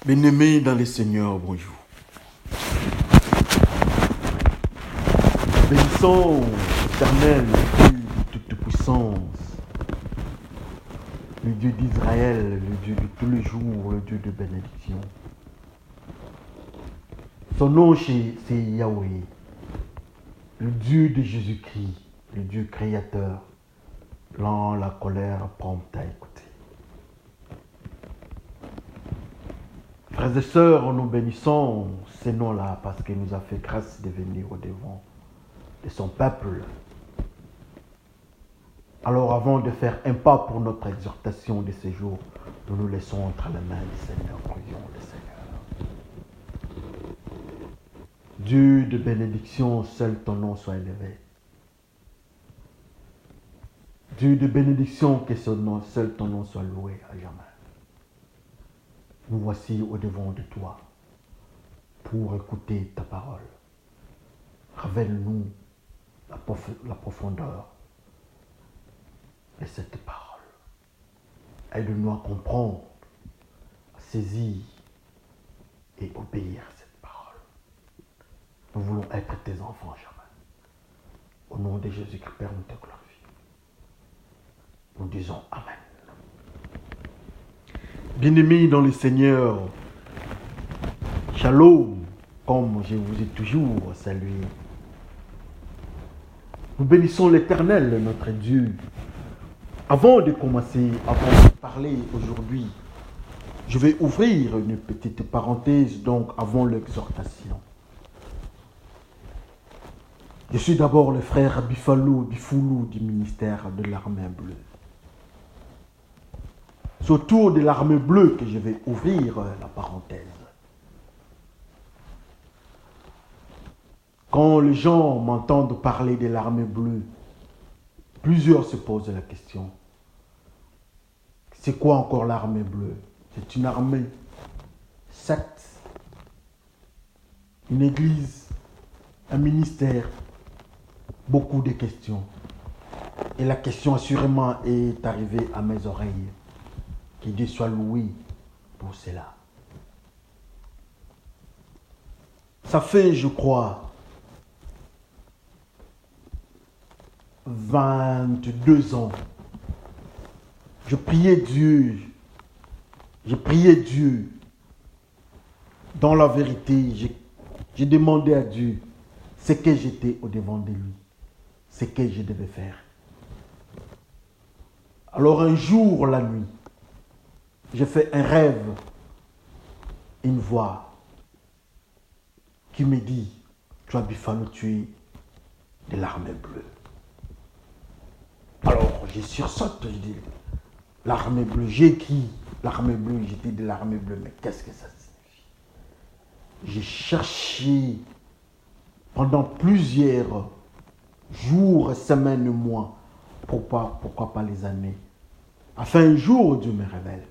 Bien-aimés dans le Seigneur, bonjour. Bénissons l'Éternel, le Dieu de toute puissance, le Dieu d'Israël, le Dieu de tous les jours, le Dieu de bénédiction. Son nom, c'est Yahweh, le Dieu de Jésus-Christ, le Dieu créateur, lent la colère prompte à écouter. Frères et sœurs, nous bénissons ces noms-là parce qu'il nous a fait grâce de venir au-devant de son peuple. Alors avant de faire un pas pour notre exhortation de ce jour, nous nous laissons entre les mains du Seigneur. Prions le Seigneur. Dieu de bénédiction, seul ton nom soit élevé. Dieu de bénédiction, que seul ton nom soit loué à jamais. Nous voici au-devant de toi pour écouter ta parole. Révèle-nous la profondeur de cette parole. Aide-nous à comprendre, à saisir et obéir à cette parole. Nous voulons être tes enfants jamais. Au nom de Jésus-Christ, Père, nous te glorifions. Nous disons Amen. Bien-aimés dans le Seigneur, Shalom, comme je vous ai toujours salué. Nous bénissons l'Éternel, notre Dieu. Avant de commencer, avant de parler aujourd'hui, je vais ouvrir une petite parenthèse, donc avant l'exhortation. Je suis d'abord le frère Bifoulou du ministère de l'Armée Bleue. C'est autour de l'Armée Bleue que je vais ouvrir la parenthèse. Quand les gens m'entendent parler de l'Armée Bleue, plusieurs se posent la question. C'est quoi encore l'Armée Bleue? C'est une armée, secte, une église, un ministère, beaucoup de questions. Et la question assurément est arrivée à mes oreilles. Que Dieu soit loué pour cela. Ça fait, je crois, 22 ans. Je priais Dieu. Dans la vérité, j'ai demandé à Dieu ce que j'étais au-devant de lui, ce que je devais faire. Alors un jour, la nuit, j'ai fait un rêve, une voix qui me dit, tu as Bifalo, tu es de l'Armée Bleue. Alors je sursaute, je dis, l'Armée Bleue, j'ai écrit l'Armée Bleue, j'étais de l'Armée Bleue, mais qu'est-ce que ça signifie? J'ai cherché pendant plusieurs jours, semaines, mois, pourquoi pas les années, afin un jour Dieu me révèle.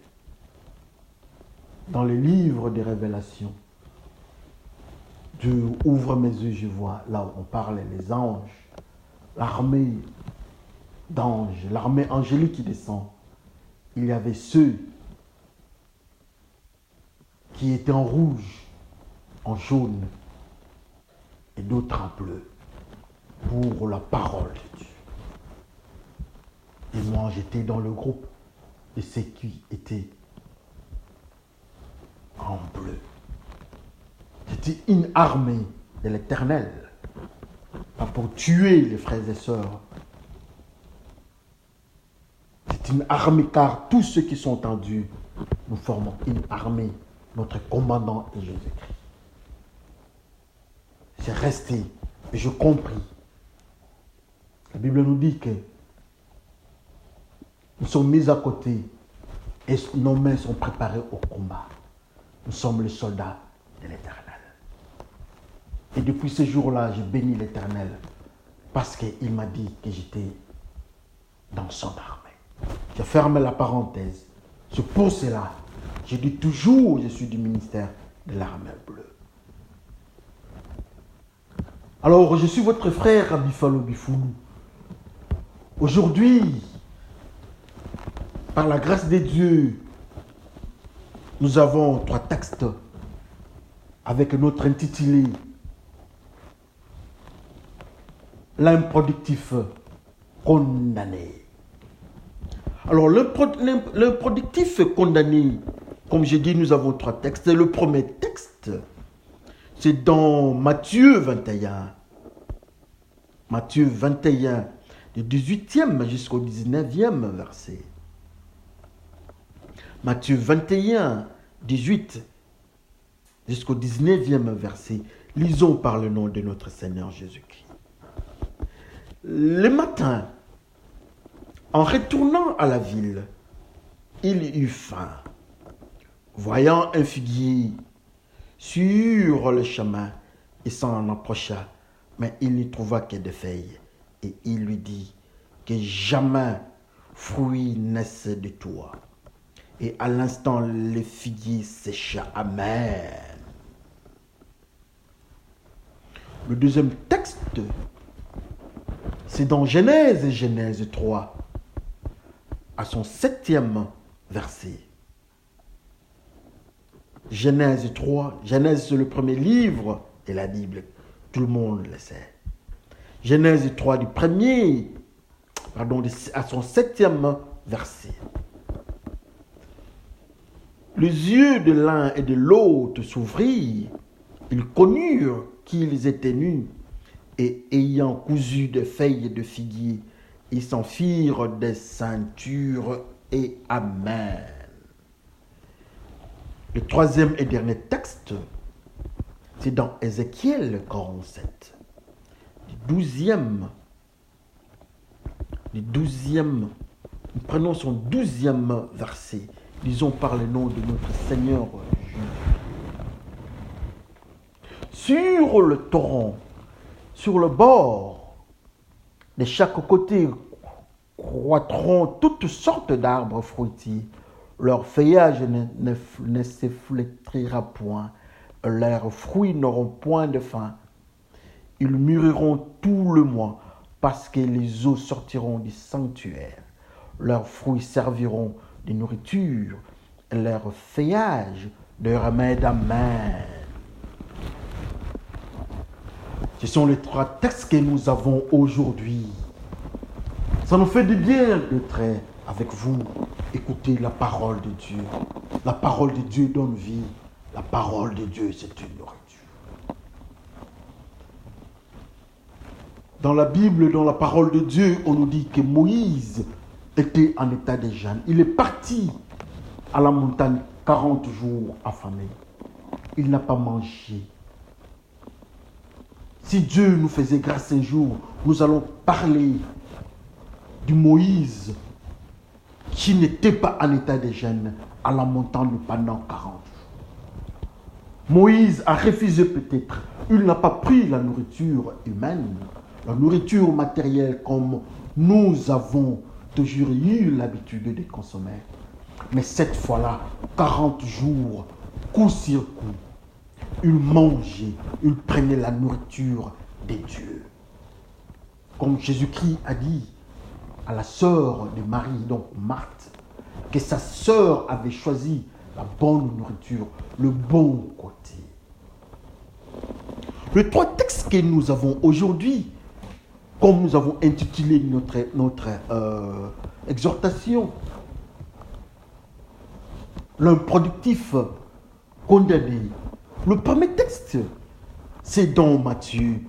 Dans le livre des révélations, Dieu ouvre mes yeux, je vois, là où on parle les anges, l'armée d'anges, l'armée angélique qui descend. Il y avait ceux qui étaient en rouge, en jaune, et d'autres en bleu, pour la parole de Dieu. Et moi, j'étais dans le groupe de ceux qui étaient en bleu. C'était une armée de l'Éternel, pas pour tuer les frères et sœurs. C'est une armée car tous ceux qui sont en Dieu, nous formons une armée. Notre commandant est Jésus-Christ. J'ai resté et je compris. La Bible nous dit que nous sommes mis à côté et nos mains sont préparées au combat. Nous sommes les soldats de l'Éternel. Et depuis ce jour-là, j'ai béni l'Éternel parce qu'il m'a dit que j'étais dans son armée. Je ferme la parenthèse. C'est pour cela, je dis toujours, je suis du ministère de l'Armée Bleue. Alors, je suis votre frère Bifalo Bifoulou. Aujourd'hui, par la grâce de Dieu, nous avons 3 textes avec notre intitulé L'improductif condamné. Alors, l'improductif condamné, comme j'ai dit, nous avons 3 textes. Le premier texte, c'est dans Matthieu 21. Matthieu 21, du 18e jusqu'au 19e verset. Matthieu 21, 18 jusqu'au 19e verset. Lisons par le nom de notre Seigneur Jésus-Christ. Le matin, en retournant à la ville, il eut faim. Voyant un figuier sur le chemin, il s'en approcha, mais il n'y trouva que des feuilles. Et il lui dit que jamais fruit naisse de toi. Et à l'instant, le figuier sécha. Amen. Le deuxième texte, c'est dans Genèse 3, à son 7e verset. Genèse 3, Genèse c'est le premier livre de la Bible, tout le monde le sait. Genèse 3 à son 7e verset. Les yeux de l'un et de l'autre s'ouvrirent, ils connurent qu'ils étaient nus, et ayant cousu des feuilles de figuier, ils s'en firent des ceintures et amen. Le troisième et dernier texte, c'est dans Ézéchiel 47, du 12e, nous prenons son 12e verset, lisons par le nom de notre Seigneur Jésus. Sur le torrent, sur le bord, de chaque côté croîtront toutes sortes d'arbres fruitiers. Leur feuillage ne se flétrira point, leurs fruits n'auront point de fin. Ils mûriront tout le mois, parce que les eaux sortiront du sanctuaire. Leurs fruits serviront de nourriture, et leur feuillage de remède. Amen. Ce sont les 3 textes que nous avons aujourd'hui. Ça nous fait du bien d'être avec vous, écouter la parole de Dieu. La parole de Dieu donne vie. La parole de Dieu, c'est une nourriture. Dans la Bible, dans la parole de Dieu, on nous dit que Moïse était en état de jeûne. Il est parti à la montagne 40 jours affamé. Il n'a pas mangé. Si Dieu nous faisait grâce un jour, nous allons parler du Moïse qui n'était pas en état de jeûne à la montagne pendant 40 jours. Moïse a refusé peut-être. Il n'a pas pris la nourriture humaine, la nourriture matérielle comme nous avons toujours eu l'habitude de consommer. Mais cette fois-là, 40 jours, coup sur coup, il mangeait, il prenait la nourriture de Dieu. Comme Jésus-Christ a dit à la sœur de Marie, donc Marthe, que sa sœur avait choisi la bonne nourriture, le bon côté. Les 3 textes que nous avons aujourd'hui, comme nous avons intitulé notre exhortation, l'improductif condamné. Le premier texte, c'est dans Matthieu.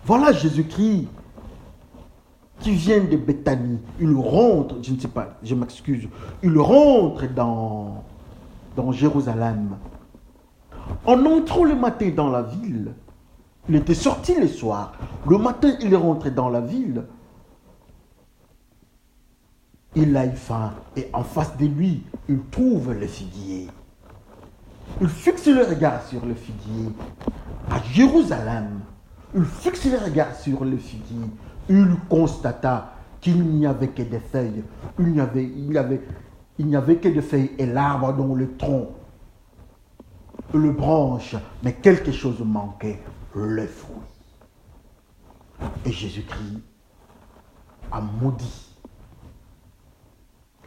Voilà Jésus-Christ qui vient de Béthanie. Il rentre, je ne sais pas, je m'excuse, il rentre dans Jérusalem. En entrant le matin dans la ville, il était sorti le soir. Le matin, il est rentré dans la ville. Il a eu faim et en face de lui, il trouve le figuier. Il fixe le regard sur le figuier. À Jérusalem, il fixe le regard sur le figuier. Il constata qu'il n'y avait que des feuilles. Il n'y avait que des feuilles et l'arbre dont le tronc, le branche, mais quelque chose manquait, le fruit. Et Jésus-Christ a maudit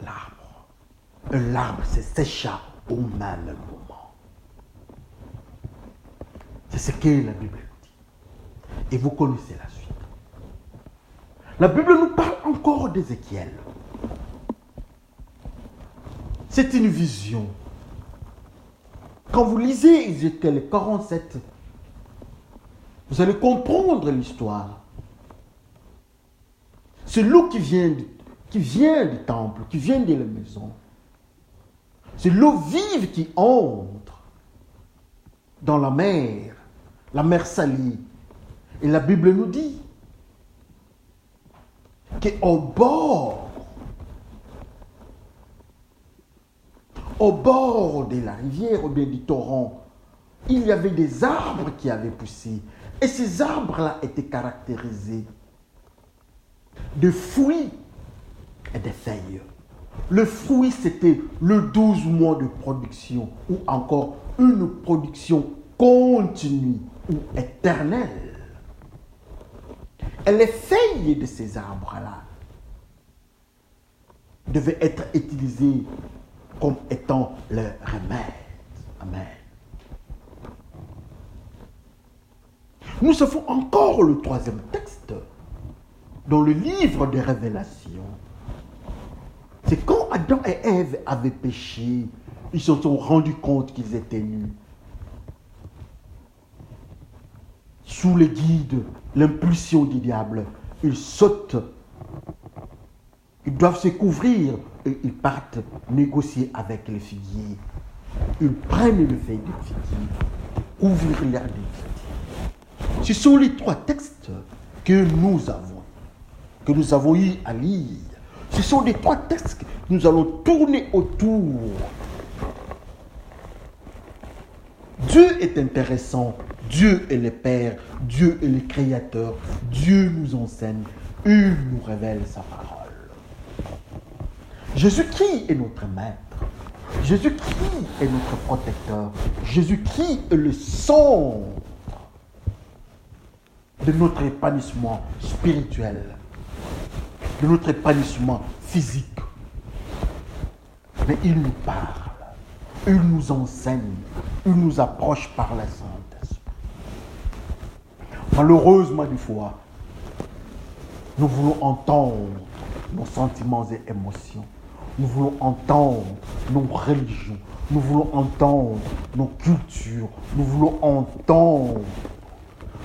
l'arbre. Et l'arbre se sécha au même moment. C'est ce que la Bible nous dit. Et vous connaissez la suite. La Bible nous parle encore d'Ézéchiel. C'est une vision. Quand vous lisez Ézéchiel 47, vous allez comprendre l'histoire. C'est l'eau qui vient du temple, qui vient de la maison. C'est l'eau vive qui entre dans la mer salie. Et la Bible nous dit qu'au bord de la rivière ou bien du torrent, il y avait des arbres qui avaient poussé. Et ces arbres-là étaient caractérisés de fruits et des feuilles. Le fruit, c'était le 12 mois de production ou encore une production continue ou éternelle. Et les feuilles de ces arbres-là devaient être utilisées comme étant le remède. Amen. Nous avons encore le troisième texte dans le livre des Révélations. C'est quand Adam et Ève avaient péché, ils se sont rendus compte qu'ils étaient nus. Sous le guide, l'impulsion du diable, ils sautent. Ils doivent se couvrir et ils partent négocier avec les figuiers. Ils prennent le feuille de figuier, couvrir l'air des figuiers. Ce sont les trois textes que nous avons eu à lire. Ce sont les trois textes que nous allons tourner autour. Dieu est intéressant. Dieu est le Père. Dieu est le Créateur. Dieu nous enseigne. Il nous révèle sa parole. Jésus-Christ est notre Maître. Jésus-Christ est notre protecteur. Jésus-Christ est le centre de notre épanouissement spirituel, de notre épanouissement physique. Mais il nous parle, il nous enseigne, il nous approche par le Saint-Esprit. Malheureusement, des fois, nous voulons entendre nos sentiments et émotions. Nous voulons entendre nos religions. Nous voulons entendre nos cultures. Nous voulons entendre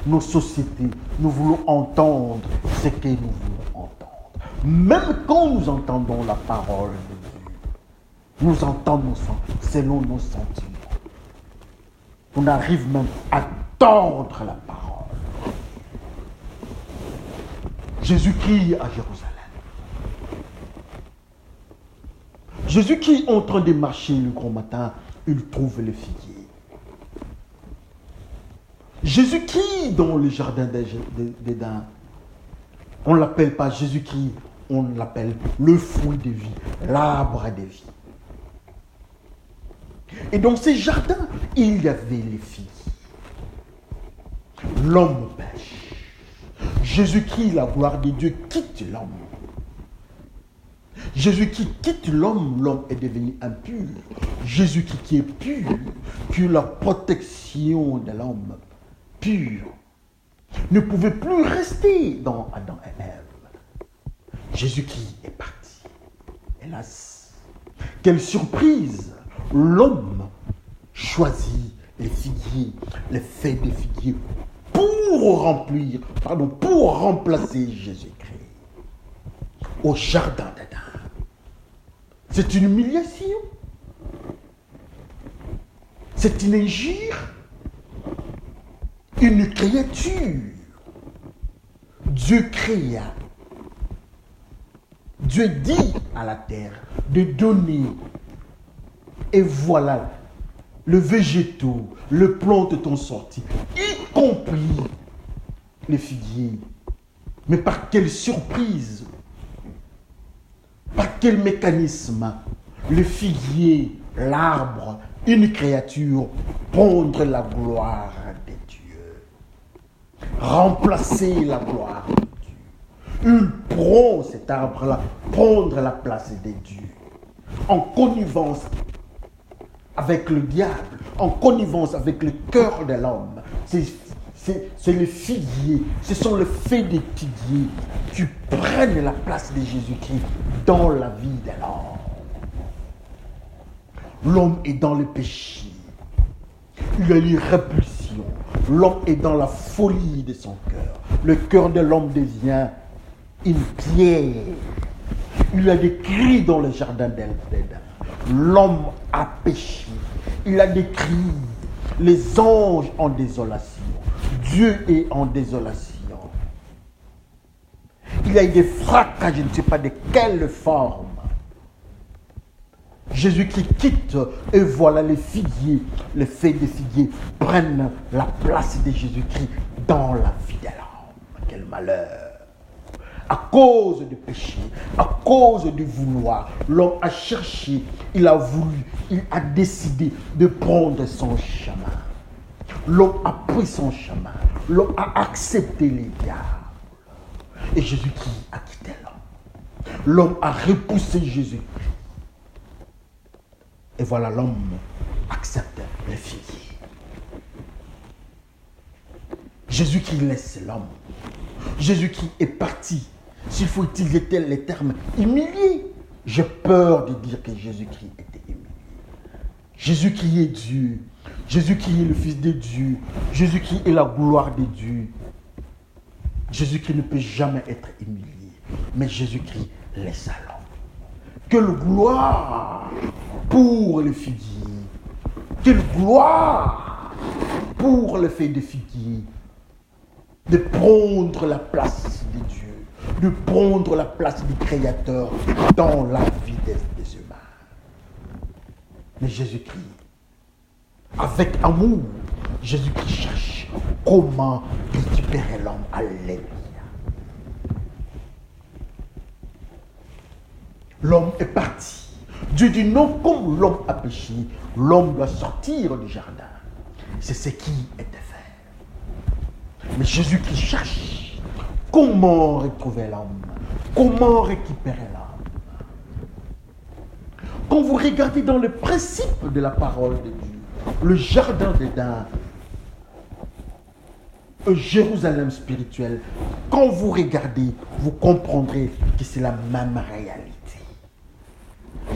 nos sociétés. Nous voulons entendre ce que nous voulons entendre. Même quand nous entendons la parole de Dieu, nous entendons selon nos sentiments. On arrive même à tordre la parole. Jésus-Christ à Jérusalem. Jésus-Christ en train de marcher le grand matin, il trouve le figuier. Jésus-Christ dans le jardin d'Éden, on ne l'appelle pas Jésus-Christ, on l'appelle le fruit de vie, l'arbre de vie. Et dans ces jardins, il y avait les figuiers. L'homme pêche. Jésus-Christ, la gloire de Dieu, quitte l'homme. Jésus qui quitte l'homme, l'homme est devenu impur. Jésus qui est pur, qui est la protection de l'homme pur, ne pouvait plus rester dans Adam et Ève. Jésus qui est parti. Hélas, quelle surprise! L'homme choisit les figuiers, les feuilles des figuiers pour remplacer Jésus-Christ au jardin d'Éden. C'est une humiliation. C'est une injure. Une créature. Dieu créa. Dieu dit à la terre de donner. Et voilà, le végétaux, le plantes sont sortis, y compris les figuiers. Mais par quelle surprise! Par quel mécanisme le figuier, l'arbre, une créature, prendre la gloire de Dieu, remplacer la gloire de Dieu. Il prend cet arbre-là, prendre la place de Dieu, en connivence avec le diable, en connivence avec le cœur de l'homme. C'est le figuier, ce sont les faits des figuiers qui prennent la place de Jésus-Christ dans la vie de l'homme. L'homme est dans le péché, il a les répulsions, l'homme est dans la folie de son cœur. Le cœur de l'homme devient une pierre. Il y a des cris dans le jardin d'Éden. L'homme a péché, il a des cris, les anges en désolation. Dieu est en désolation. Il y a eu des fracas, je ne sais pas de quelle forme. Jésus-Christ quitte et voilà les figuiers, les feuilles des figuiers prennent la place de Jésus-Christ dans la vie de l'homme. Quel malheur! À cause du péché, à cause du vouloir, l'homme a cherché, il a voulu, il a décidé de prendre son chemin. L'homme a pris son chemin, l'homme a accepté les diables. Et Jésus-Christ a quitté l'homme. L'homme a repoussé Jésus. Et voilà, l'homme accepte les figuiers. Jésus-Christ laisse l'homme. Jésus-Christ est parti. S'il faut utiliser les termes humilié, j'ai peur de dire que Jésus-Christ était humilié. Jésus-Christ est Dieu. Jésus-Christ est le Fils de Dieu. Jésus-Christ est la gloire de Dieu. Jésus-Christ ne peut jamais être humilié. Mais Jésus-Christ laisse l'homme. Quelle gloire pour les figuiers. Quelle gloire pour le fait des figuiers. De prendre la place de Dieu. De prendre la place du Créateur dans la vie des humains. Mais Jésus-Christ, avec amour, Jésus-Christ cherche comment récupérer l'homme. Alléluia. L'homme est parti. Dieu dit non, comme l'homme a péché, l'homme doit sortir du jardin. C'est ce qui était fait. Mais Jésus-Christ cherche comment retrouver l'homme, comment récupérer l'homme. Quand vous regardez dans le principe de la parole de Dieu, le jardin d'Éden, Jérusalem spirituel, quand vous regardez, vous comprendrez que c'est la même réalité.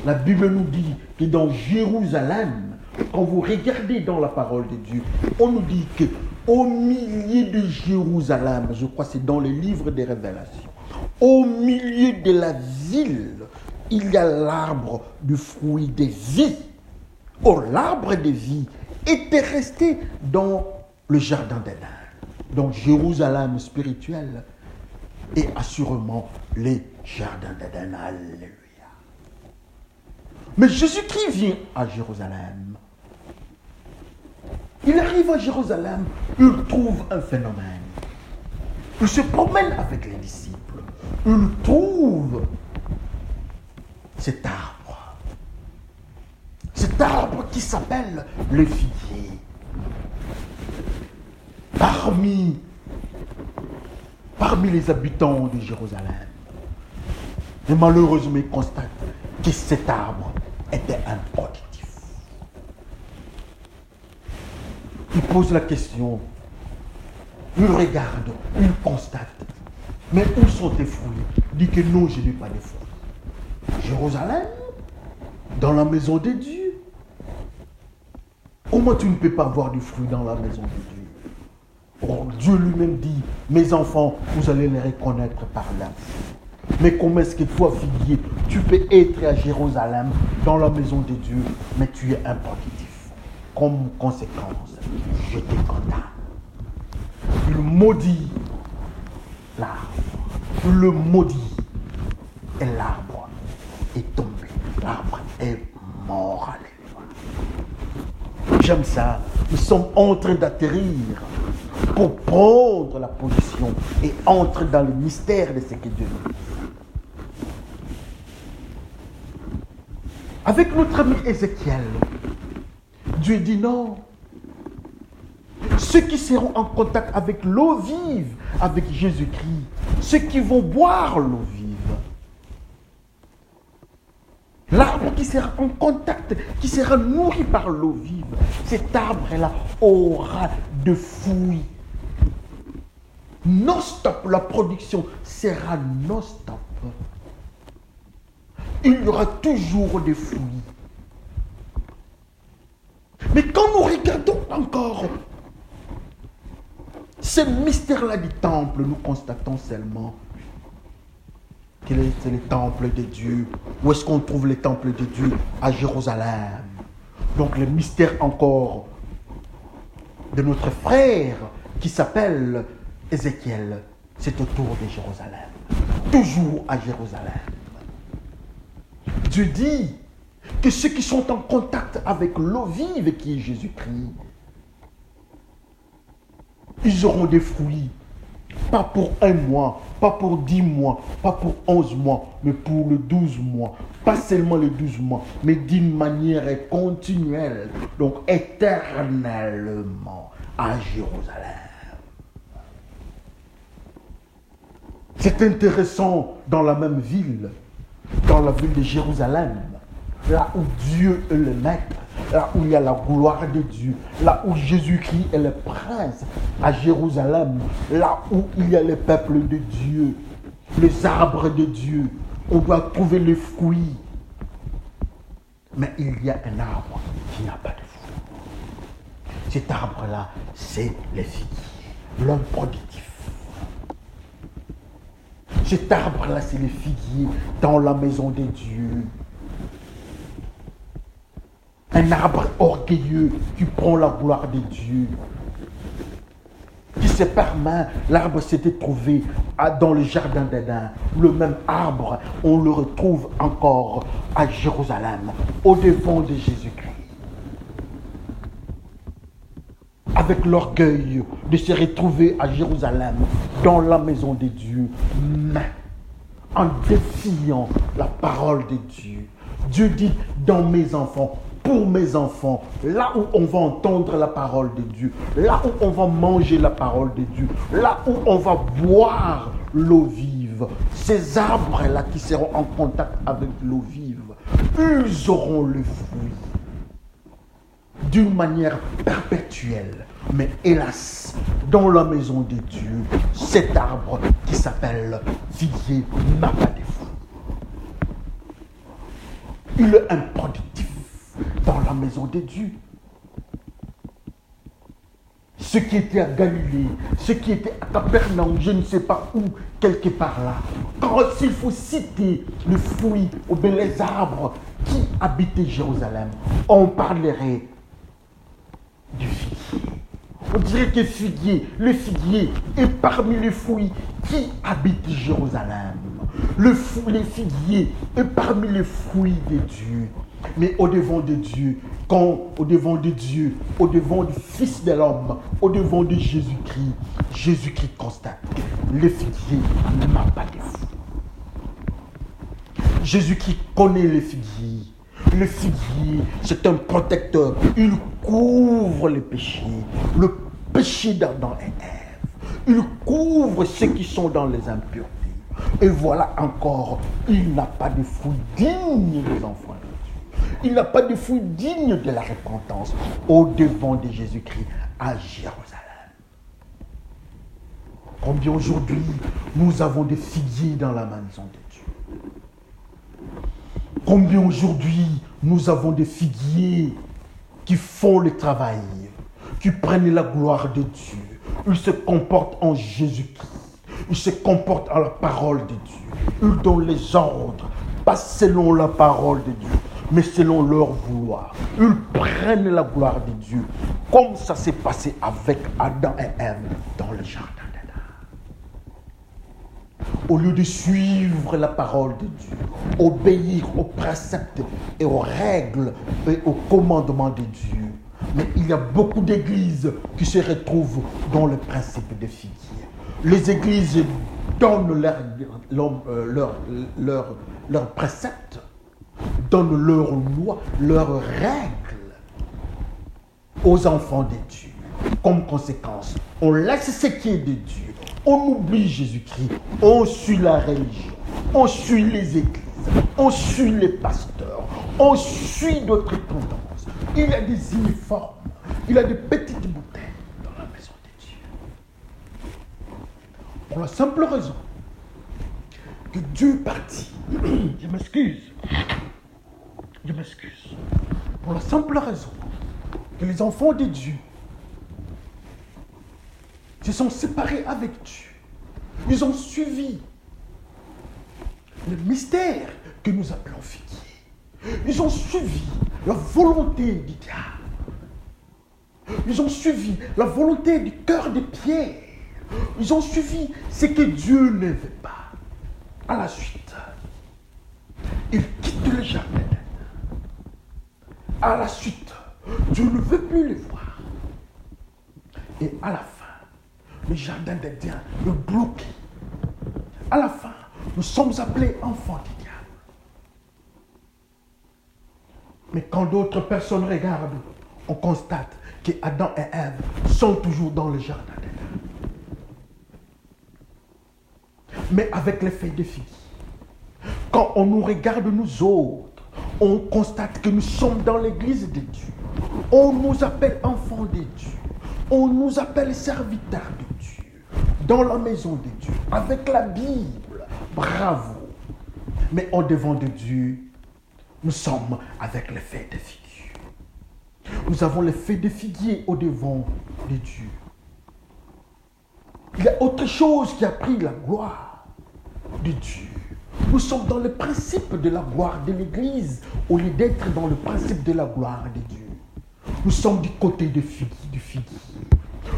La Bible nous dit que dans Jérusalem, quand vous regardez dans la parole de Dieu, on nous dit que au milieu de Jérusalem, je crois que c'est dans les livres des Révélations, au milieu de la ville, il y a l'arbre du fruit des vies. Or, l'arbre de vie était resté dans le jardin d'Éden. Donc, Jérusalem spirituel est assurément les jardins d'Éden. Alléluia. Mais Jésus-Christ vient à Jérusalem. Il arrive à Jérusalem, il trouve un phénomène. Il se promène avec les disciples. Il trouve cet arbre. Cet arbre qui s'appelle le figuier. Parmi les habitants de Jérusalem. Et malheureusement, il constate que cet arbre était improductif. Il pose la question, il regarde, il constate. Mais où sont tes fruits? Il dit que non, je n'ai pas de fruits. Jérusalem, dans la maison de Dieu. Comment tu ne peux pas avoir du fruit dans la maison de Dieu? Or, Dieu lui-même dit, mes enfants, vous allez les reconnaître par là. Mais comment est-ce que toi, figuier, tu peux être à Jérusalem, dans la maison de Dieu, mais tu es improductif? Comme conséquence, je te condamne. Il maudit l'arbre. Il le maudit. Et l'arbre est tombé. L'arbre est mort. Alléluia. J'aime ça. Nous sommes en train d'atterrir pour prendre la position et entrer dans le mystère de ce que Dieu nous dit. Avec notre ami Ézéchiel, Dieu dit non. Ceux qui seront en contact avec l'eau vive, avec Jésus-Christ, ceux qui vont boire l'eau vive, l'arbre qui sera en contact, qui sera nourri par l'eau vive, cet arbre-là aura de fruits. Non-stop, la production sera non-stop. Il y aura toujours des fruits. Mais quand nous regardons encore ce mystère-là du temple, nous constatons seulement que c'est le temple de Dieu. Où est-ce qu'on trouve le temple de Dieu? À Jérusalem. Donc le mystère encore de notre frère qui s'appelle Ézéchiel, c'est autour de Jérusalem. Toujours à Jérusalem. Dieu dit que ceux qui sont en contact avec l'eau vive qui est Jésus-Christ, ils auront des fruits. Pas pour 1 mois, pas pour 10 mois, pas pour 11 mois, mais pour le 12 mois. Pas seulement les 12 mois, mais d'une manière continuelle, donc éternellement à Jérusalem. C'est intéressant dans la même ville, dans la ville de Jérusalem, là où Dieu est le maître, là où il y a la gloire de Dieu, là où Jésus-Christ est le prince, à Jérusalem, là où il y a le peuple de Dieu, les arbres de Dieu, on doit trouver les fruits. Mais il y a un arbre qui n'a pas de fruits. Cet arbre-là, c'est le figuier, l'homme productif. Cet arbre-là, c'est le figuier dans la maison de Dieu. Un arbre orgueilleux qui prend la gloire de Dieu. Qui se permet, l'arbre s'était trouvé dans le jardin d'Éden. Le même arbre, on le retrouve encore à Jérusalem, au devant de Jésus-Christ. Avec l'orgueil de se retrouver à Jérusalem, dans la maison de Dieu, mais en défiant la parole de Dieu. Dieu dit, dans mes enfants, pour mes enfants, là où on va entendre la parole de Dieu, là où on va manger la parole de Dieu, là où on va boire l'eau vive, ces arbres-là qui seront en contact avec l'eau vive, ils auront le fruit d'une manière perpétuelle. Mais hélas, dans la maison de Dieu, cet arbre qui s'appelle figuier n'a pas de fruit. Il est improductif dans la maison de Dieu. Ce qui était à Galilée, ce qui était à Capernaum, je ne sais pas où, quelque part là. Quand s'il faut citer le fruit ou bien les arbres qui habitaient Jérusalem, on parlerait du figuier. On dirait que le figuier est parmi les fruits qui habitent Jérusalem. Le figuier est parmi les fruits de Dieu. Mais au devant de Dieu, au devant du Fils de l'homme, au devant de Jésus-Christ, Jésus-Christ constate que le figuier n'a pas de fruits. Jésus-Christ connaît le figuier. Le figuier, c'est un protecteur. Il couvre les péchés. Le péché d'Adam et Ève. Il couvre ceux qui sont dans les impuretés. Et voilà encore, il n'a pas de fruits dignes des enfants de Dieu. Il n'a pas de fruits dignes de la repentance au devant de Jésus-Christ à Jérusalem. Combien aujourd'hui nous avons des figuiers dans la maison de Dieu? Combien aujourd'hui nous avons des figuiers qui font le travail, qui prennent la gloire de Dieu. Ils se comportent en Jésus-Christ. Ils se comportent en la parole de Dieu. Ils donnent les ordres, pas selon la parole de Dieu, mais selon leur vouloir. Ils prennent la gloire de Dieu, comme ça s'est passé avec Adam et Ève dans le jardin d'Éden. Au lieu de suivre la parole de Dieu, obéir aux préceptes et aux règles et aux commandements de Dieu. Mais il y a beaucoup d'églises qui se retrouvent dans le principe de figuier. Les églises donnent leurs préceptes, donnent leurs lois, leurs règles aux enfants de Dieu. Comme conséquence, on laisse ce qui est de Dieu. On oublie Jésus-Christ. On suit la religion. On suit les églises. On suit les pasteurs. On suit d'autres tendances. Il y a des uniformes. Il y a des petites bouteilles dans la maison de Dieu. Pour la simple raison que Dieu est parti. Je m'excuse. Je m'excuse. Pour la simple raison que les enfants de Dieu se sont séparés avec Dieu. Ils ont suivi le mystère que nous appelons figuier. Ils ont suivi la volonté du diable. Ils ont suivi la volonté du cœur de Pierre. Ils ont suivi ce que Dieu ne veut pas. À la suite, ils quittent le jardin d'Éden. À la suite, Dieu ne veut plus les voir. Et à la fin, le jardin d'Éden est bloqué. À la fin, nous sommes appelés enfants du diable. Mais quand d'autres personnes regardent, on constate que Adam et Ève sont toujours dans le jardin d'Éden. Mais avec l'effet de figuier, quand on nous regarde nous autres, on constate que nous sommes dans l'église de Dieu. On nous appelle enfants de Dieu. On nous appelle serviteurs de Dieu. Dans la maison de Dieu, avec la Bible. Bravo. Mais au devant de Dieu, nous sommes avec l'effet de figuier. Nous avons l'effet de figuier au devant de Dieu. Il y a autre chose qui a pris la gloire de Dieu. Nous sommes dans le principe de la gloire de l'Église au lieu d'être dans le principe de la gloire de Dieu. Nous sommes du côté du figuier.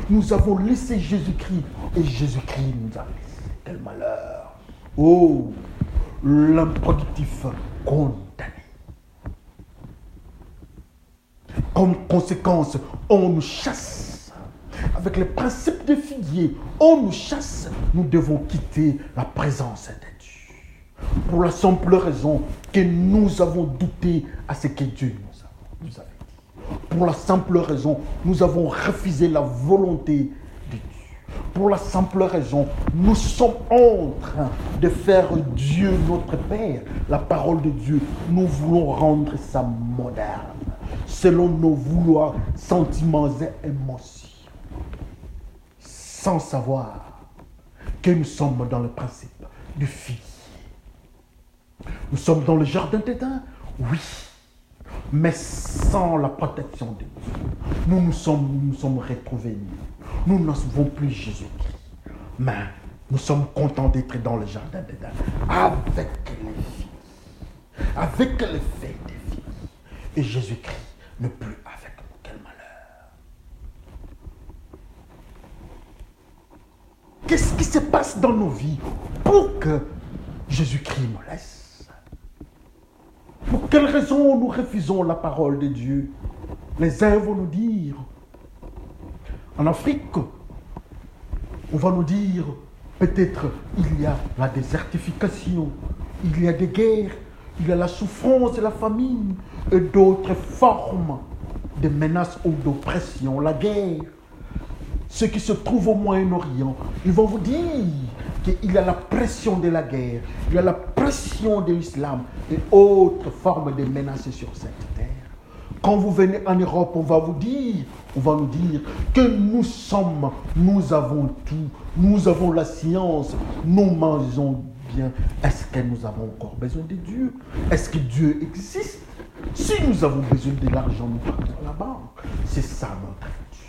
Nous avons laissé Jésus-Christ et Jésus-Christ nous a laissé. Quel malheur! Oh, l'improductif condamné. Comme conséquence, on nous chasse. Avec le principe de figuier, on nous chasse. Nous devons quitter la présence de Dieu. Pour la simple raison que nous avons douté à ce que Dieu nous avait dit. Pour la simple raison, nous avons refusé la volonté de Dieu. Pour la simple raison, nous sommes en train de faire Dieu notre Père. La parole de Dieu, nous voulons rendre ça moderne, selon nos vouloirs, sentiments et émotions. Sans savoir que nous sommes dans le principe du figuier. Nous sommes dans le jardin d'Éden, oui, mais sans la protection de Dieu. Nous nous sommes retrouvés nus. Nous n'avons plus Jésus-Christ. Mais nous sommes contents d'être dans le jardin d'Éden avec les filles, avec les feuilles des filles. Et Jésus-Christ n'est plus avec nous. Quel malheur! Qu'est-ce qui se passe dans nos vies pour que Jésus-Christ nous laisse? Pour quelle raison nous refusons la parole de Dieu? Les uns vont nous dire, en Afrique, on va nous dire, peut-être il y a la désertification, il y a des guerres, il y a la souffrance et la famine, et d'autres formes de menaces ou d'oppression, la guerre. Ceux qui se trouvent au Moyen-Orient, ils vont vous dire qu'il y a la pression de la guerre, il y a la pression de l'islam et autres formes de menaces sur cette terre. Quand vous venez en Europe, on va nous dire que nous avons tout, nous avons la science, nous mangeons bien. Est-ce que nous avons encore besoin de Dieu? Est-ce que Dieu existe? Si nous avons besoin de l'argent, nous partons à la banque. C'est ça notre Dieu.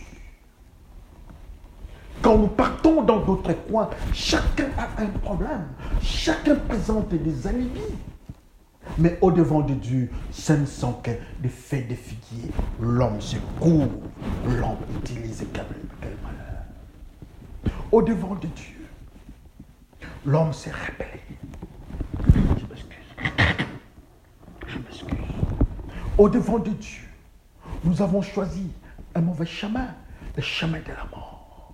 Quand nous partons dans d'autres coins, chacun a un problème. Chacun présente des alibis. Mais au-devant de Dieu, ce ne sont que des faits de figuier. L'homme se couvre, l'homme utilise quel malheur. Au-devant de Dieu, l'homme s'est rebellé. Je m'excuse. Au-devant de Dieu, nous avons choisi un mauvais chemin, le chemin de la mort.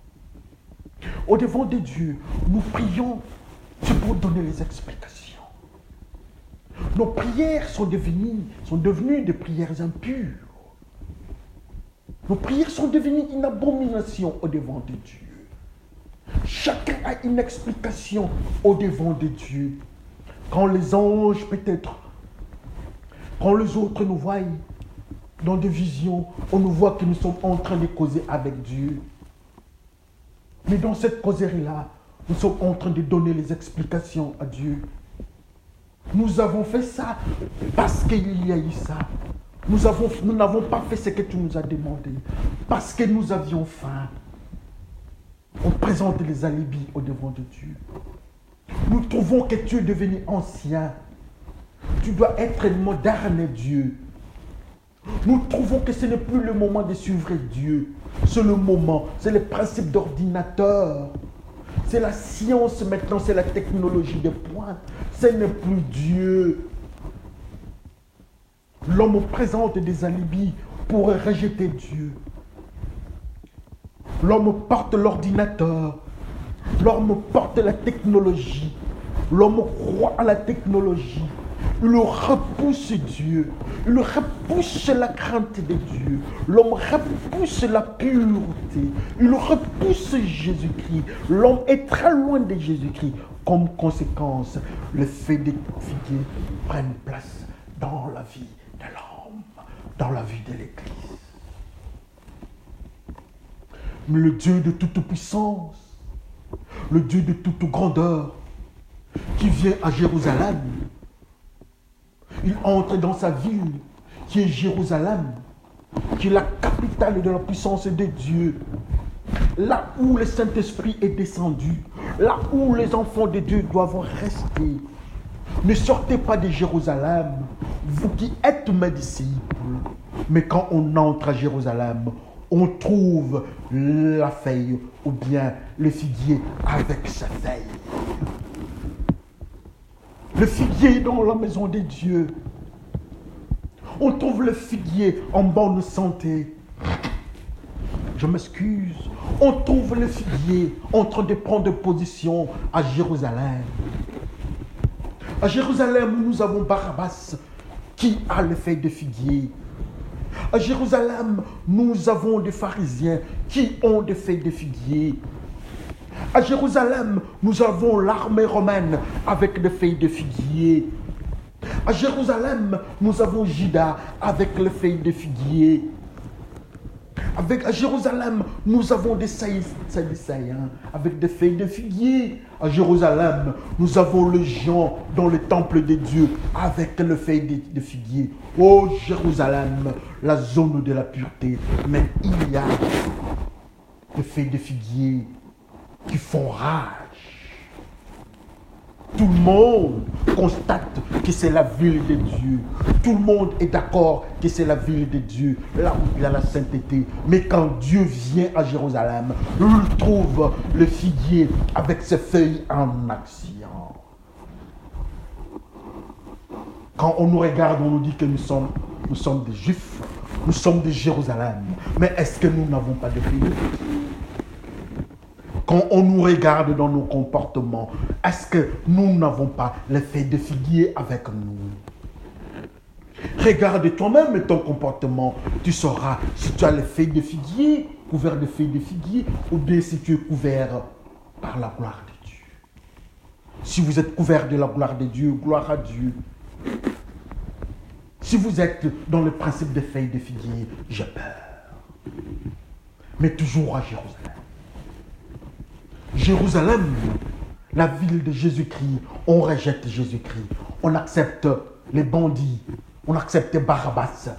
Au-devant de Dieu, nous prions, c'est pour donner les explications. Nos prières sont devenues des prières impures. Nos prières sont devenues une abomination au-devant de Dieu. Chacun a une explication au-devant de Dieu. Quand les anges, peut-être, Quand les autres nous voient dans des visions, on nous voit que nous sommes en train de causer avec Dieu. Mais dans cette causerie-là, nous sommes en train de donner les explications à Dieu. Nous avons fait ça parce qu'il y a eu ça. Nous n'avons pas fait ce que tu nous as demandé parce que nous avions faim. On présente les alibis au devant de Dieu. Nous trouvons que tu es devenu ancien. Tu dois être moderne, Dieu. Nous trouvons que ce n'est plus le moment de suivre Dieu. C'est le moment, c'est le principe d'ordinateur. C'est la science maintenant, c'est la technologie de pointe. Ce n'est plus Dieu. L'homme présente des alibis pour rejeter Dieu. L'homme porte l'ordinateur. L'homme porte la technologie. L'homme croit à la technologie. Il repousse Dieu. Il repousse la crainte de Dieu. L'homme repousse la pureté. Il repousse Jésus-Christ. L'homme est très loin de Jésus-Christ. Comme conséquence, le fait des figuiers prennent place dans la vie de l'homme, dans la vie de l'Église. Mais le Dieu de toute puissance, le Dieu de toute grandeur, qui vient à Jérusalem, il entre dans sa ville, qui est Jérusalem, qui est la capitale de la puissance de Dieu, là où le Saint-Esprit est descendu, là où les enfants de Dieu doivent rester. Ne sortez pas de Jérusalem, vous qui êtes mes disciples. Mais quand on entre à Jérusalem, on trouve la feuille ou bien le figuier avec sa feuille. Le figuier dans la maison de Dieu. On trouve le figuier en bonne santé. Je m'excuse. On trouve le figuier en train de prendre position à Jérusalem. À Jérusalem, nous avons Barabbas qui a le feuille de figuier. À Jérusalem, nous avons des pharisiens qui ont des feuilles de figuier. À Jérusalem, nous avons l'armée romaine avec des feuilles de figuier. À Jérusalem, nous avons Judas avec les feuilles de figuier. À Jérusalem, nous avons des Sadducéens avec des feuilles de figuier. À Jérusalem, nous avons les gens dans le temple de Dieu avec les feuilles de figuier. Oh Jérusalem, la zone de la pureté. Mais il y a des feuilles de figuier qui font rage. Tout le monde constate que c'est la ville de Dieu. Tout le monde est d'accord que c'est la ville de Dieu, là où il y a la sainteté. Mais quand Dieu vient à Jérusalem, il trouve le figuier avec ses feuilles en action. Quand on nous regarde, on nous dit que nous sommes des Juifs, nous sommes de Jérusalem. Mais est-ce que nous n'avons pas de figuier? Quand on nous regarde dans nos comportements, est-ce que nous n'avons pas les feuilles de figuier avec nous? Regarde toi-même ton comportement. Tu sauras si tu as les feuilles de figuier, couvert de feuilles de figuier, ou bien si tu es couvert par la gloire de Dieu. Si vous êtes couvert de la gloire de Dieu, gloire à Dieu. Si vous êtes dans le principe des feuilles de figuier, j'ai peur. Mais toujours à Jérusalem. Jérusalem, la ville de Jésus-Christ, on rejette Jésus-Christ. On accepte les bandits, on accepte Barabbas,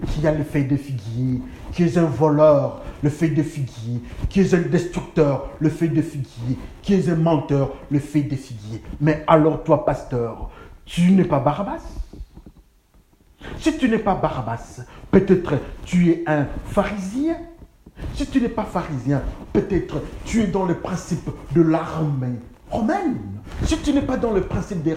qui a les feuilles de figuier, qui est un voleur, le feuille de figuier, qui est un destructeur, le feuille de figuier, qui est un menteur, le feuille de figuier. Mais alors toi, pasteur, tu n'es pas Barabbas? Si tu n'es pas Barabbas, peut-être tu es un pharisien. Si tu n'es pas pharisien, peut-être tu es dans le principe de l'armée romaine. Si tu n'es pas dans le principe de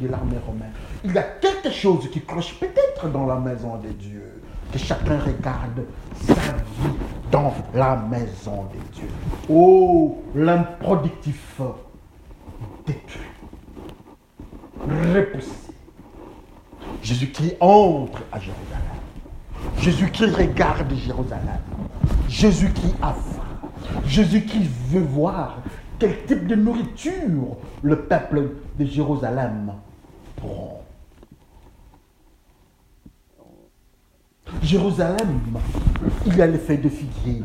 l'armée romaine, il y a quelque chose qui cloche peut-être dans la maison de Dieu. Que chacun regarde sa vie dans la maison de Dieu. Oh, l'improductif détruit, repoussé. Jésus-Christ entre à Jérusalem. Jésus-Christ regarde Jérusalem. Jésus-Christ a faim. Jésus-Christ veut voir quel type de nourriture le peuple de Jérusalem prend. Jérusalem, il y a les feuilles de figuier.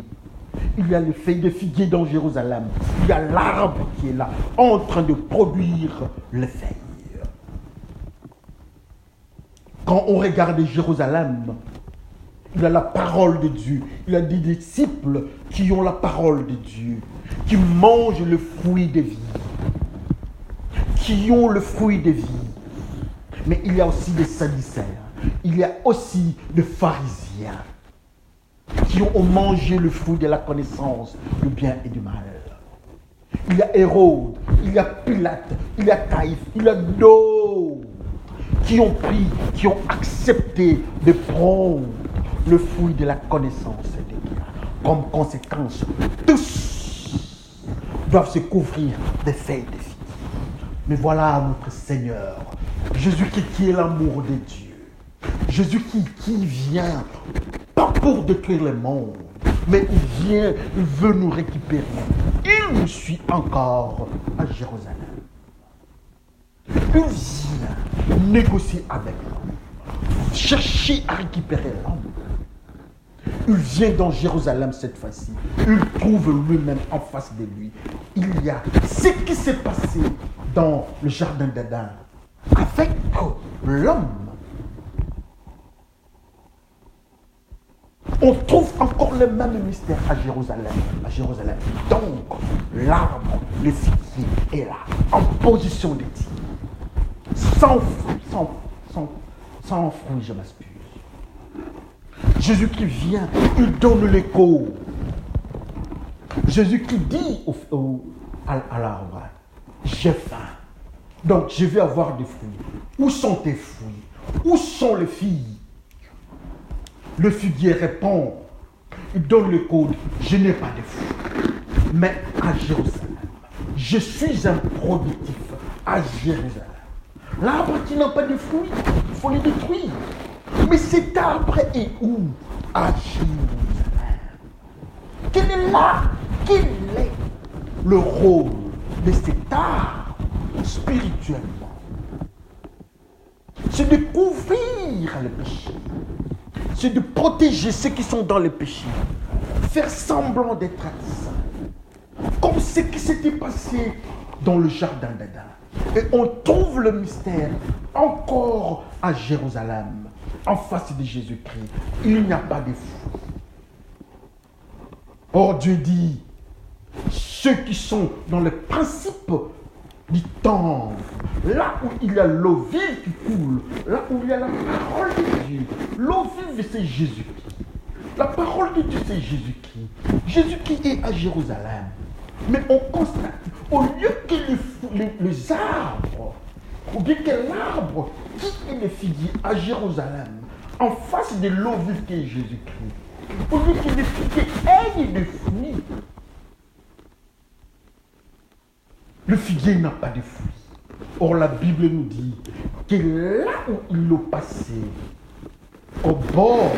Il y a les feuilles de figuier dans Jérusalem. Il y a l'arbre qui est là, en train de produire les feuilles. Quand on regarde Jérusalem, il y a la parole de Dieu. Il y a des disciples qui ont la parole de Dieu, qui mangent le fruit de vie, qui ont le fruit de vie. Mais il y a aussi des sadducéens. Il y a aussi des pharisiens qui ont mangé le fruit de la connaissance du bien et du mal. Il y a Hérode, il y a Pilate, il y a Caïphe, il y a d'autres qui ont pris, qui ont accepté de prendre le fruit de la connaissance de Dieu. Comme conséquence, tous doivent se couvrir des feuilles de figuier. Mais voilà notre Seigneur, Jésus-Christ qui est l'amour de Dieu. Jésus qui vient, pas pour détruire le monde, mais il vient, il veut nous récupérer. Il nous suit encore à Jérusalem. Il vient négocier avec l'homme, chercher à récupérer l'homme. Il vient dans Jérusalem cette fois-ci. Il trouve lui-même en face de lui. Il y a ce qui s'est passé dans le jardin d'Éden avec l'homme. On trouve encore le même mystère à Jérusalem. Donc, l'arbre, le figuier est là, en position de tir. Sans fruit, je m'excuse. Jésus qui vient, il donne l'écho. Jésus qui dit à l'arbre, j'ai faim. Donc, je vais avoir des fruits. Où sont tes fruits? Où sont les filles? Le figuier répond, il donne le code, je n'ai pas de fruits. Mais à Jérusalem, je suis un productif à Jérusalem. L'arbre qui n'a pas de fruits, il faut le détruire. Mais cet arbre est où? À Jérusalem. Quel est le rôle de cet arbre spirituellement? C'est de couvrir le péché. C'est de protéger ceux qui sont dans le péché. Faire semblant d'être saints. Comme ce qui s'était passé dans le jardin d'Éden. Et on trouve le mystère encore à Jérusalem, en face de Jésus-Christ. Il n'y a pas de fruits. Or Dieu dit, ceux qui sont dans le principe du temple, là où il y a l'eau vive qui coule, là où il y a la parole de Dieu, l'eau vive c'est Jésus-Christ. La parole de Dieu c'est Jésus-Christ. Jésus-Christ est à Jérusalem. Mais on constate, au lieu que les arbres, ou bien que l'arbre qui est le figuier à Jérusalem, en face de l'eau vive qui est Jésus-Christ, au lieu que le figuier ait des fruits, le figuier n'a pas de fruits. Or la Bible nous dit que là où il l'a passé, au bord,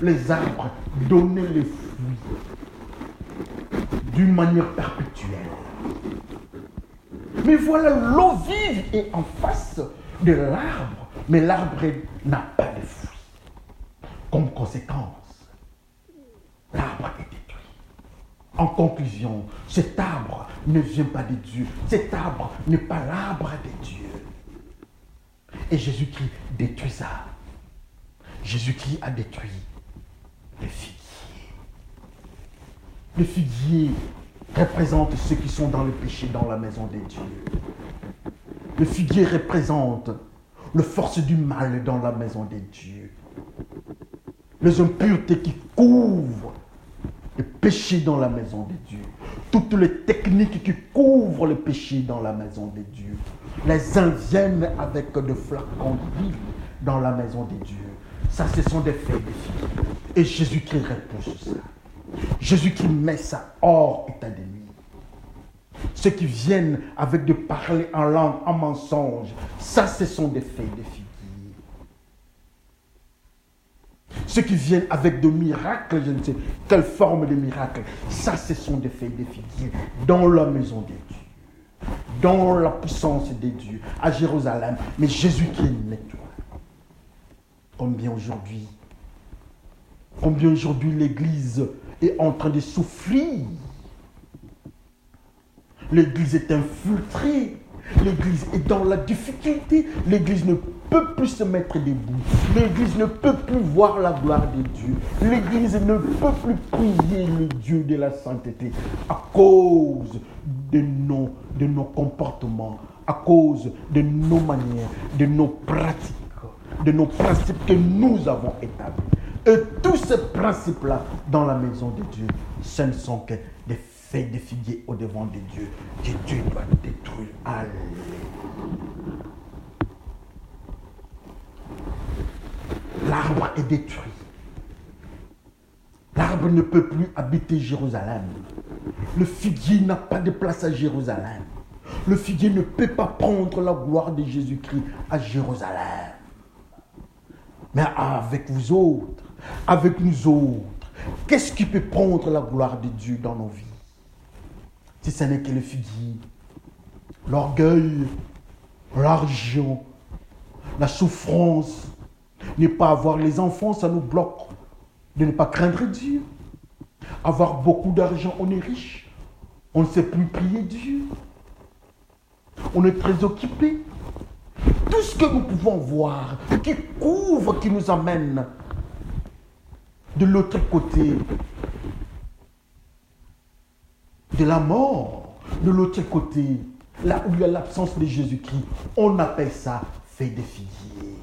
les arbres donnaient les fruits d'une manière perpétuelle. Mais voilà, l'eau vive est en face de l'arbre, mais l'arbre n'a pas de fruits. Comme conséquence, l'arbre est détruit. En conclusion, cet arbre ne vient pas de Dieu. Cet arbre n'est pas l'arbre de Dieu. Et Jésus-Christ détruit ça. Jésus-Christ a détruit le figuier. Le figuier représente ceux qui sont dans le péché dans la maison de Dieu. Le figuier représente la force du mal dans la maison de Dieu. Les impuretés qui couvrent le péché dans la maison de Dieu. Toutes les techniques qui couvrent le péché dans la maison de Dieu. Les uns viennent avec des flacons d'huile dans la maison de Dieu. Ça, ce sont des faits de figuier. Et Jésus-Christ repousse ça. Jésus-Christ met ça hors état de nuit. Ceux qui viennent avec de parler en langue, en mensonge, ça, ce sont des faits de figuier. Ceux qui viennent avec de miracles, je ne sais quelle forme de miracle, ça, ce sont des faits de figuier dans la maison de Dieu, dans la puissance de Dieu, à Jérusalem. Mais Jésus qui nettoie. Combien aujourd'hui, Combien aujourd'hui l'Église est en train de souffrir. L'Église est infiltrée. L'Église est dans la difficulté. L'Église ne peut plus se mettre debout. L'Église ne peut plus voir la gloire de Dieu. L'Église ne peut plus prier le Dieu de la sainteté à cause de nos comportements, à cause de nos manières, de nos pratiques, de nos principes que nous avons établis. Et tous ces principes-là, dans la maison de Dieu, ce ne sont que des faits de figuier au devant de Dieu, que Dieu doit détruire. Allez. L'arbre est détruit. L'arbre ne peut plus habiter Jérusalem. Le figuier n'a pas de place à Jérusalem. Le figuier ne peut pas prendre la gloire de Jésus-Christ à Jérusalem. Mais avec vous autres, avec nous autres, qu'est-ce qui peut prendre la gloire de Dieu dans nos vies? Si ce n'est que le figuier, l'orgueil, l'argent, la souffrance, ne pas avoir les enfants, ça nous bloque de ne pas craindre Dieu. Avoir beaucoup d'argent, on est riche. On ne sait plus prier Dieu. On est très occupé. Tout ce que nous pouvons voir, qui couvre, qui nous amène de l'autre côté de la mort, de l'autre côté, là où il y a l'absence de Jésus-Christ, on appelle ça feuille de figuier.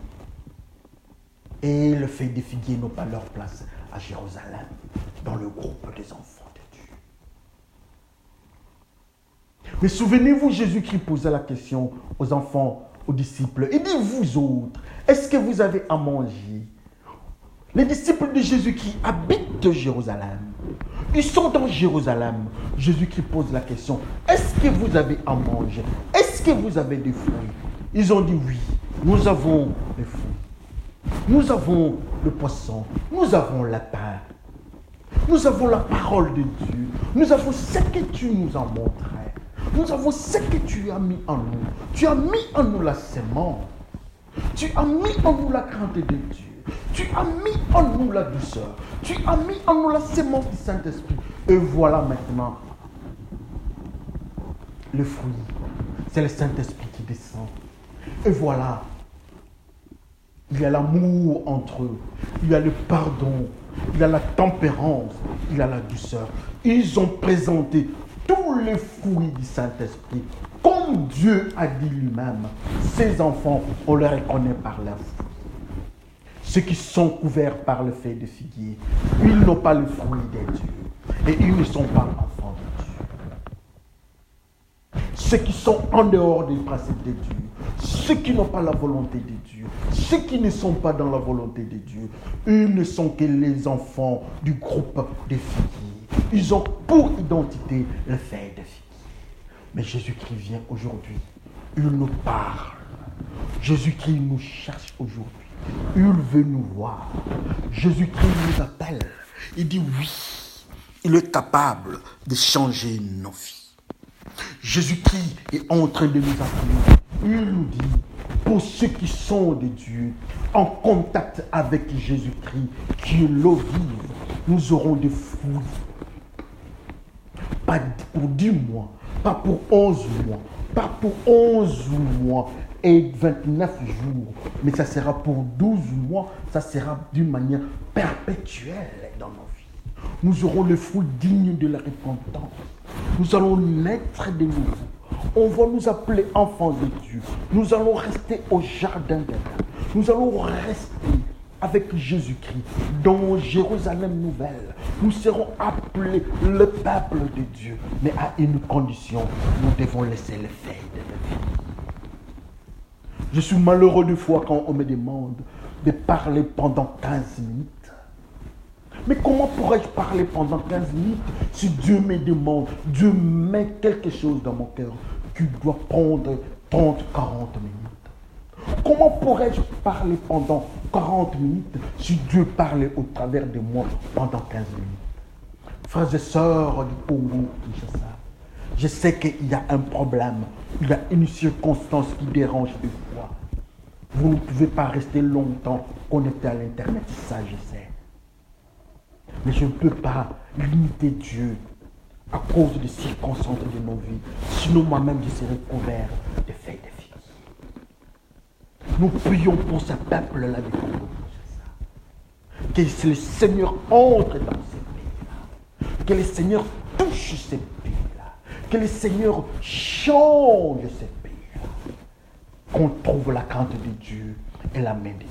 Et le feuille de figuier n'a pas leur place à Jérusalem, dans le groupe des enfants de Dieu. Mais souvenez-vous, Jésus-Christ posait la question aux enfants, aux disciples. Il dit, vous autres, est-ce que vous avez à manger? Les disciples de Jésus-Christ habitent Jérusalem. Ils sont dans Jérusalem. Jésus-Christ pose la question, est-ce que vous avez à manger? Est-ce que vous avez des fruits? Ils ont dit oui, nous avons des fruits. Nous avons le poisson, nous avons le pain, nous avons la parole de Dieu, nous avons ce que tu nous as montré, nous avons ce que tu as mis en nous. Tu as mis en nous la sémence, tu as mis en nous la crainte de Dieu, tu as mis en nous la douceur, tu as mis en nous la sémence du Saint-Esprit. Et voilà maintenant le fruit, c'est le Saint-Esprit qui descend. Et voilà. Il y a l'amour entre eux, il y a le pardon, il y a la tempérance, il y a la douceur. Ils ont présenté tous les fruits du Saint-Esprit. Comme Dieu a dit lui-même, ces enfants, on les reconnaît par leurs fruits. Ceux qui sont couverts par le feuille de figuier, ils n'ont pas le fruit de Dieu. Et ils ne sont pas enfants de Dieu. Ceux qui sont en dehors des principes de Dieu, ceux qui n'ont pas la volonté de Dieu, ceux qui ne sont pas dans la volonté de Dieu, eux ne sont que les enfants du groupe des figuiers. Ils ont pour identité le feuille de figuier. Mais Jésus-Christ vient aujourd'hui. Il nous parle. Jésus-Christ nous cherche aujourd'hui. Il veut nous voir. Jésus-Christ nous appelle. Il dit oui, il est capable de changer nos vies. Jésus-Christ est en train de nous appeler. Il nous dit, pour ceux qui sont de Dieu, en contact avec Jésus-Christ, qui est l'eau vive, nous aurons des fruits. Pas pour 10 mois, pas pour 11 mois, pas pour 11 mois et 29 jours, mais ça sera pour 12 mois, ça sera d'une manière perpétuelle dans nos vies. Nous aurons le fruit digne de la repentance. Nous allons naître de nouveau. On va nous appeler enfants de Dieu. Nous allons rester au jardin d'Éden. Nous allons rester avec Jésus-Christ dans Jérusalem nouvelle. Nous serons appelés le peuple de Dieu. Mais à une condition, nous devons laisser le fait de Dieu. Je suis malheureux de fois quand on me demande de parler pendant 15 minutes. Mais comment pourrais-je parler pendant 15 minutes si Dieu me demande, Dieu met quelque chose dans mon cœur qui doit prendre 30, 40 minutes? Comment pourrais-je parler pendant 40 minutes si Dieu parlait au travers de moi pendant 15 minutes? Frères et sœurs du Congo, je sais qu'il y a un problème, il y a une circonstance qui dérange des fois. Vous ne pouvez pas rester longtemps connecté à l'Internet, ça je sais. Mais je ne peux pas limiter Dieu à cause des circonstances de nos vies. Sinon, moi-même, je serais couvert de feuilles de figuier. Nous prions pour ce peuple-là de Congo. Que le Seigneur entre dans ces pays-là. Que le Seigneur touche ces pays-là. Que le Seigneur change ces pays-là. Qu'on trouve la crainte de Dieu et la main de Dieu.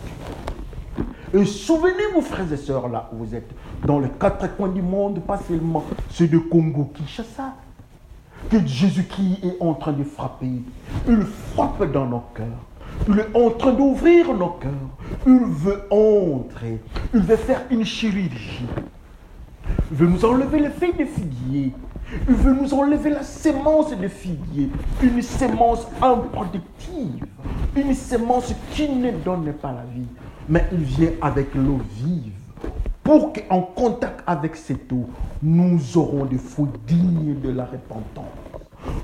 Et souvenez-vous, frères et sœurs, là où vous êtes, dans les quatre coins du monde, pas seulement ceux de Congo, Kinshasa, que Jésus-Christ est en train de frapper. Il frappe dans nos cœurs. Il est en train d'ouvrir nos cœurs. Il veut entrer. Il veut faire une chirurgie. Il veut nous enlever les feuilles de figuier. Il veut nous enlever la sémence de figuier. Une sémence improductive. Une sémence qui ne donne pas la vie. Mais il vient avec l'eau vive. Pour qu'en contact avec cette eau, nous aurons des fruits dignes de la repentance.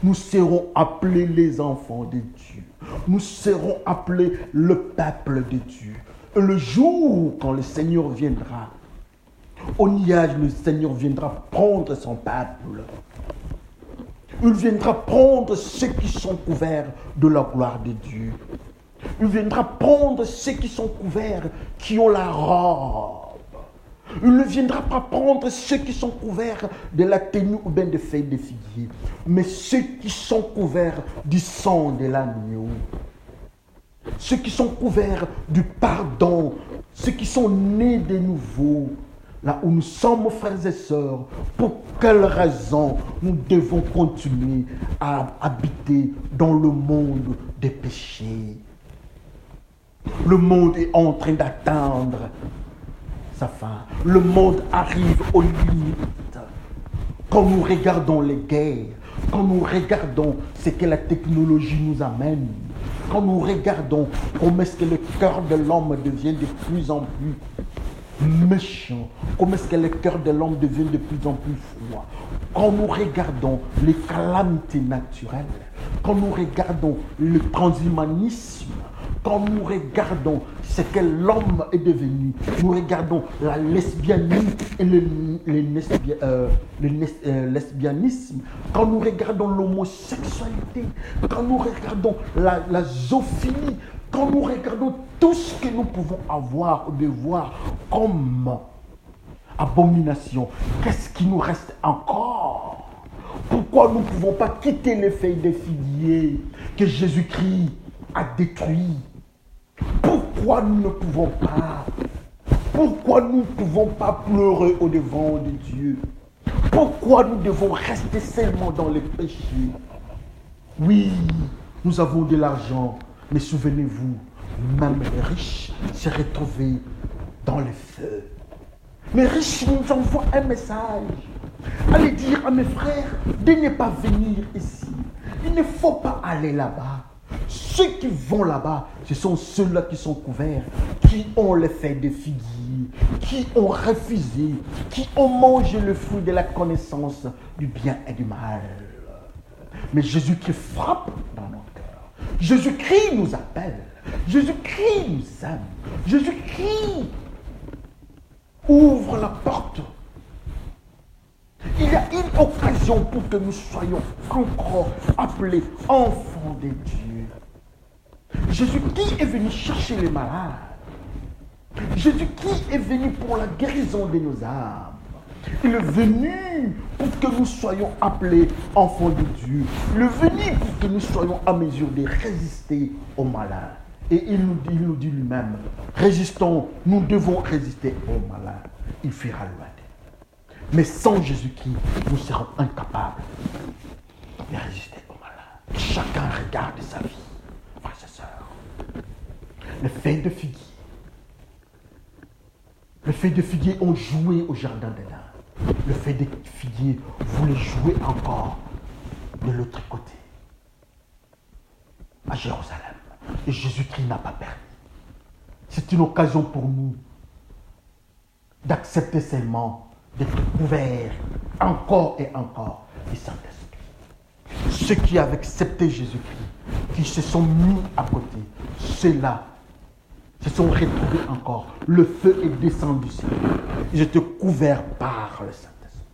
Nous serons appelés les enfants de Dieu. Nous serons appelés le peuple de Dieu. Et le jour quand le Seigneur viendra, au nuage, le Seigneur viendra prendre son peuple. Il viendra prendre ceux qui sont couverts de la gloire de Dieu. Il viendra prendre ceux qui sont couverts, qui ont la robe. Il ne viendra pas prendre ceux qui sont couverts de la tenue ou bien de feuilles de figuier, mais ceux qui sont couverts du sang de l'agneau, ceux qui sont couverts du pardon, ceux qui sont nés de nouveau. Là où nous sommes, frères et sœurs, pour quelle raison nous devons continuer à habiter dans le monde des péchés? Le monde est en train d'attendre sa fin. Le monde arrive aux limites. Quand nous regardons les guerres, quand nous regardons ce que la technologie nous amène, quand nous regardons comment est-ce que le cœur de l'homme devient de plus en plus méchant, comment est-ce que le cœur de l'homme devient de plus en plus froid, quand nous regardons les calamités naturelles, quand nous regardons le transhumanisme, quand nous regardons ce que l'homme est devenu, nous regardons la lesbianisme et le lesbianisme, quand nous regardons l'homosexualité, quand nous regardons la zoophilie, quand nous regardons tout ce que nous pouvons avoir ou devoir comme abomination, qu'est-ce qui nous reste encore? Pourquoi nous ne pouvons pas quitter les feuilles de figuier que Jésus-Christ a détruit? Pourquoi nous ne pouvons pas? Pourquoi nous ne pouvons pas pleurer au-devant de Dieu? Pourquoi nous devons rester seulement dans les péchés? Oui, nous avons de l'argent, mais souvenez-vous, même les riches se retrouvent dans le feu. Les riches nous envoient un message. Allez dire à mes frères de ne pas venir ici. Il ne faut pas aller là-bas. Ceux qui vont là-bas, ce sont ceux-là qui sont couverts, qui ont les feuilles de figuier, qui ont refusé, qui ont mangé le fruit de la connaissance du bien et du mal. Mais Jésus-Christ frappe dans nos cœurs. Jésus-Christ nous appelle. Jésus-Christ nous aime. Jésus-Christ ouvre la porte. Il y a une occasion pour que nous soyons encore appelés enfants de Dieu. Jésus-Christ est venu chercher les malades. Jésus-Christ est venu pour la guérison de nos âmes. Il est venu pour que nous soyons appelés enfants de Dieu. Il est venu pour que nous soyons à mesure de résister aux malades. Et il nous dit lui-même, résistons, nous devons résister aux malades. Il fuira loin. Mais sans Jésus-Christ, nous serons incapables de résister aux malades. Chacun regarde sa vie, frères et sœurs. Les feuilles de figuier. Les feuilles de figuier ont joué au jardin d'Éden. Les feuilles de figuier voulaient jouer encore de l'autre côté, à Jérusalem. Et Jésus-Christ n'a pas permis. C'est une occasion pour nous d'accepter seulement d'être couverts encore et encore du Saint-Esprit. Ceux qui avaient accepté Jésus-Christ, qui se sont mis à côté, ceux-là se sont retrouvés encore. Le feu est descendu sur eux. Ils étaient couverts par le Saint-Esprit.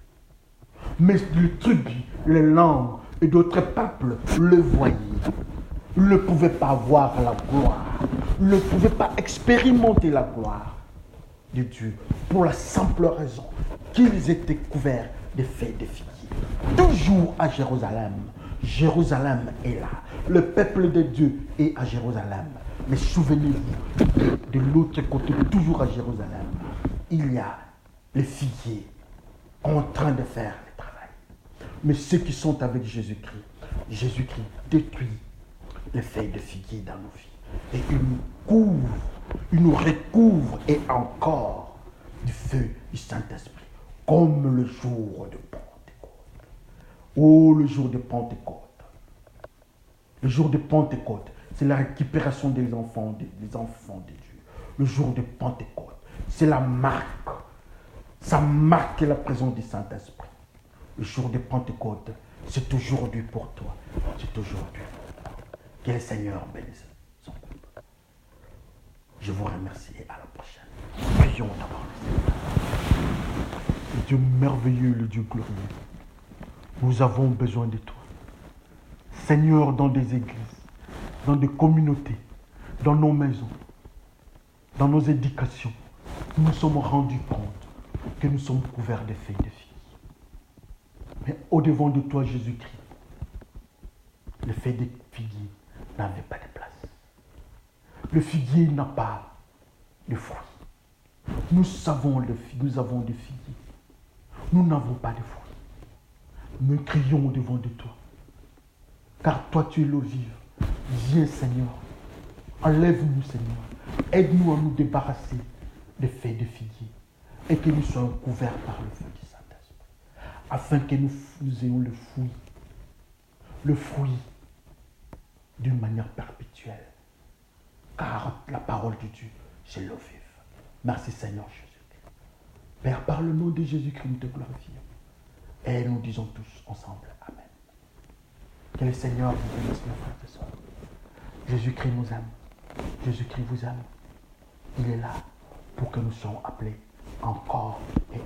Mais les tribus, les langues et d'autres peuples le voyaient. Ils ne pouvaient pas voir la gloire. Ils ne pouvaient pas expérimenter la gloire de Dieu pour la simple raison qu'ils étaient couverts de feuilles de figuier. Toujours à Jérusalem. Jérusalem est là. Le peuple de Dieu est à Jérusalem. Mais souvenez-vous, de l'autre côté, toujours à Jérusalem, il y a les figuiers en train de faire le travail. Mais ceux qui sont avec Jésus-Christ, Jésus-Christ détruit les feuilles de figuier dans nos vies. Et il nous couvre, il nous recouvre et encore du feu du Saint-Esprit, comme le jour de Pentecôte. Oh, le jour de Pentecôte. Le jour de Pentecôte, c'est la récupération des enfants de Dieu. Le jour de Pentecôte, c'est la marque. Ça marque la présence du Saint-Esprit. Le jour de Pentecôte, c'est aujourd'hui pour toi. C'est aujourd'hui pour toi. Que le Seigneur bénisse son peuple. Je vous remercie et à la prochaine. Prions d'abord le Seigneur. Le Dieu merveilleux, le Dieu glorieux. Nous avons besoin de toi. Seigneur, dans des églises, dans des communautés, dans nos maisons, dans nos éducations, nous nous sommes rendus compte que nous sommes couverts de feuilles de figuier. Mais au-devant de toi, Jésus-Christ, le feuille de figuier n'avait pas de place. Le figuier n'a pas de fruits. Nous avons des figuiers. Nous n'avons pas de fruits. Nous crions au-devant de toi. Car toi, tu es l'eau vive. Viens, Seigneur. Enlève-nous, Seigneur. Aide-nous à nous débarrasser des feuilles de figuier et que nous soyons couverts par le feu du Saint-Esprit, afin que nous ayons le fruit d'une manière perpétuelle. Car la parole de Dieu, c'est l'eau vive. Merci, Seigneur Jésus-Christ. Père, par le nom de Jésus-Christ, nous te glorifions. Et nous disons tous ensemble, Amen. Que le Seigneur vous bénisse, mes frères et sœurs. Jésus-Christ nous aime. Jésus-Christ vous aime. Il est là pour que nous soyons appelés encore et